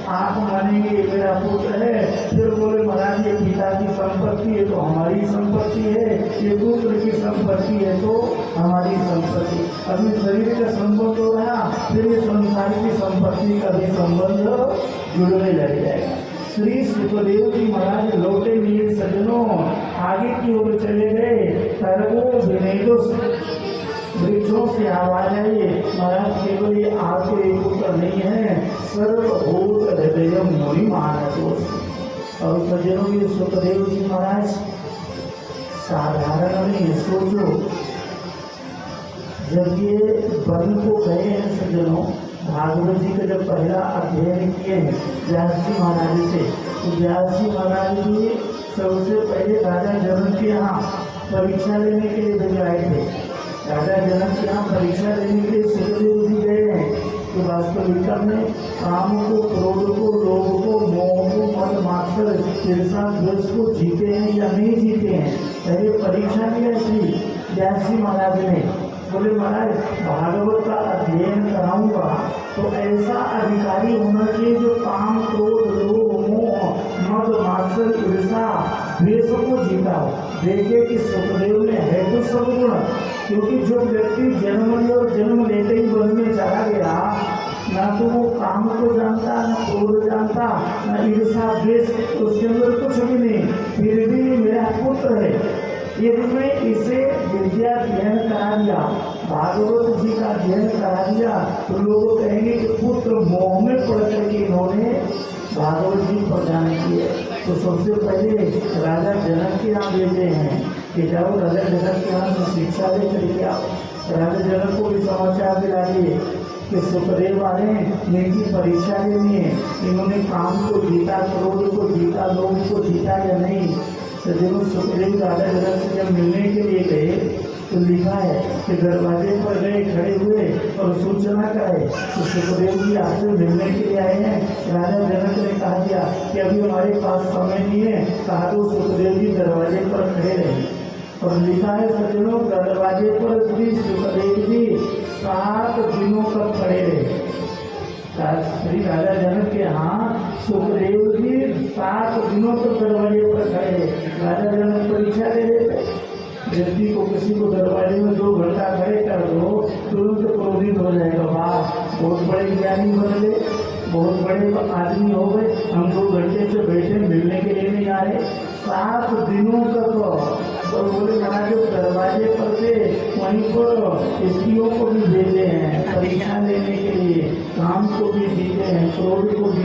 आंख मानेंगे ये मेरा पुत्र है, फिर बोले महाराज ये पिता की संपत्ति है तो हमारी संपत्ति है, ये पुत्र की संपत्ति है तो हमारी संपत्ति। अभी शरीर का संबंध हो रहा, फिर ये संसार की संपत्ति का भी संबंध जुड़ने लग जाएगा। श्री सुखदेव जी महाराज लौटे लिए सज्जनों, आगे की ओर चले गए। सर्वो विनेदुस वृक्षों से आवाज आई, महाराज केवल ये आपके पुत्र नहीं है, सर्वभूत हृदय मुनि मानस। और सज्जनों ये सुखदेव जी महाराज साधारण नहीं, सोचो जब ये वन को गए हैं सज्जनों, भागवत जी का जब पहला अध्ययन किए हैं व्यास जी महाराज से, तो व्यास जी महाराज जी सबसे पहले राजा जनक के यहाँ परीक्षा लेने के लिए भेजाए थे। राजा जनक के यहाँ परीक्षा लेने के लिए सुखदेव जी गए हैं तो वास्तविकता में काम को, क्रोध को, लोभ को, मोह को, मद मात्सर, ईर्षा द्वेष को जीते हैं या नहीं जीते हैं, पहले परीक्षा ली ऐसी व्यास जी महाराज ने। बोले महाराज भागवत का अध्ययन कराऊंगा तो ऐसा अधिकारी होना चाहिए जो काम, क्रोध, लोभ, मोह, मद मात्सर, ईर्षा द्वेष को जीता हो। देखे कि सुखदेव में है तो सब गुण, क्योंकि जो व्यक्ति जन्म लिया और जन्म लेते ही वन में चला गया, ना तो वो काम को जानता, ना क्रोध जानता, ना ईर्षा द्वेष, उसके अंदर कुछ भी नहीं, फिर भी मेरा पुत्र है। यदि मैं इसे विद्या अध्ययन करा दिया, भागवत जी का अध्ययन करा दिया, तो लोग कहेंगे कि पुत्र मोह में पड़ करके इन्होंने भागवत जी प्रदान किए। तो सबसे पहले राजा जनक के यहाँ भेजे हैं कि जाओ राजा जनक के यहाँ से शिक्षा ले करके आओ। राजा जनक को भी समाचार दिला दिए कि सुखदेव वाले इनकी परीक्षा लेनी है, इन्होंने काम को जीता, क्रोध को जीता, लोभ को जीता या नहीं। सदैव सुखदेव राजा जनक से जब मिलने के लिए गए तो लिखा है कि दरवाजे पर गए, खड़े हुए और सूचना कराए तो सुखदेव जी आपसे मिलने के लिए आए हैं। राजा जनक ने कहा दिया कि अभी हमारे पास समय नहीं है, कहा तो सुखदेव जी दरवाजे पर खड़े रहे। और लिखा है सज्जनों दरवाजे पर श्री सुखदेव जी 7 दिनों तक खड़े रहे। श्री राजा जनक के यहाँ सुखदेव जी 7 दिनों तक दरवाजे पर खड़े रहे। राजा जनक परीक्षा ले लेते, व्यक्ति को किसी को दरवाजे में 2 घंटा खड़े कर दो, तुरंत क्रोधित हो जाएगा, वाह बहुत बड़े ज्ञानी बन गए, बहुत बड़े आदमी हो गए, हम 2 घंटे से बैठे मिलने के लिए नहीं आ रहे। 7 दिनों तक तो बोले महाराज जो दरवाजे पर थे वहीं पर स्त्रियों को भी भेजे हैं परीक्षा लेने के लिए, काम को भी जीते हैं, क्रोध को भी